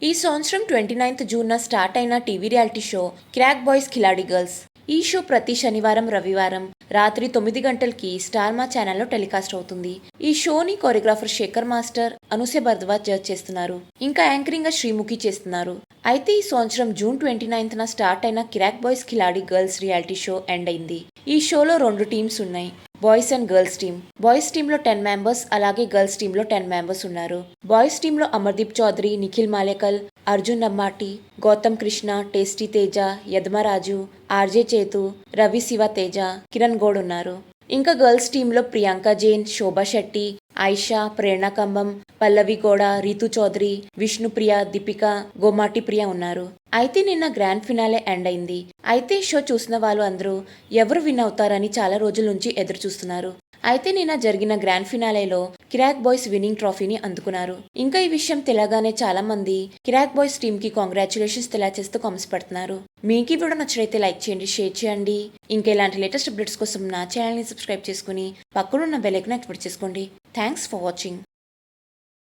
ఈ సంవత్సరం 29th జూన్న స్టార్ట్ అయిన TV reality show crack boys Khiladi girls. ఈ షో ప్రతి శనివారం, రవివారం రాత్రి 9 గంటలకి స్టార్ మా ఛానల్లో టెలికాస్ట్ అవుతుంది. ఈ షోని choreographer Shekhar master, Anasuya Bharadwaj judge చేస్తున్నారు. ఇంకా యాంకరింగ్ గా శ్రీముఖి చేస్తున్నారు. అయితే ఈ సంవత్సరం జూన్ 29న స్టార్ట్ అయిన crack boys Khiladi girls reality show end అయింది. ఈ షోలో 2 టీమ్స్ ఉన్నాయి, boys and girls team. Boys టీంలో 10 మెంబర్స్, అలాగే గర్ల్స్ టీంలో 10 మెంబర్స్ ఉన్నారు. బాయ్స్ టీంలో అమర్దీప్ చౌదరి, నిఖిల్ మాలేకల్, అర్జున్ నమ్మాటి, గౌతమ్ కృష్ణ, టేస్టీ తేజ, యద్మరాజు, ఆర్జే చేతు, రవి శివ తేజ, కిరణ్ గౌడ్ ఉన్నారు. ఇంకా గర్ల్స్ టీంలో ప్రియాంక జైన్, శోభా శెట్టి, ఆయిషా, ప్రేరణ కంబం, పల్లవి గౌడ, రీతు చౌదరి, విష్ణుప్రియ, దీపిక, గోమాటి ప్రియ ఉన్నారు. అయితే నిన్న గ్రాండ్ ఫినాలే ఎండ్ అయింది. అయితే షో చూసిన వాళ్ళు అందరూ ఎవరు విన్ అవుతారని చాలా రోజుల నుంచి ఎదురు చూస్తున్నారు. అయితే నిన్న జరిగిన గ్రాండ్ ఫినాలేలో క్రాక్ బాయ్స్ విన్నింగ్ ట్రోఫీని అందుకున్నారు. ఇంకా ఈ విషయం తెలియగానే చాలా మంది క్రాక్ బాయ్స్ టీమ్ కి కాంగ్రాచులేషన్స్ తెలియజేస్తూ కామెంట్స్ పెడుతున్నారు. మీకు ఈ వీడియో నచ్చినైతే లైక్ చేయండి, షేర్ చేయండి. ఇంకా ఇలాంటి లేటెస్ట్ అప్డేట్స్ కోసం నా ఛానల్ని సబ్స్క్రైబ్ చేసుకుని పక్కనున్న బెల్ ఐకాన్ యాక్టివేట్ చేసుకోండి. Thanks for watching.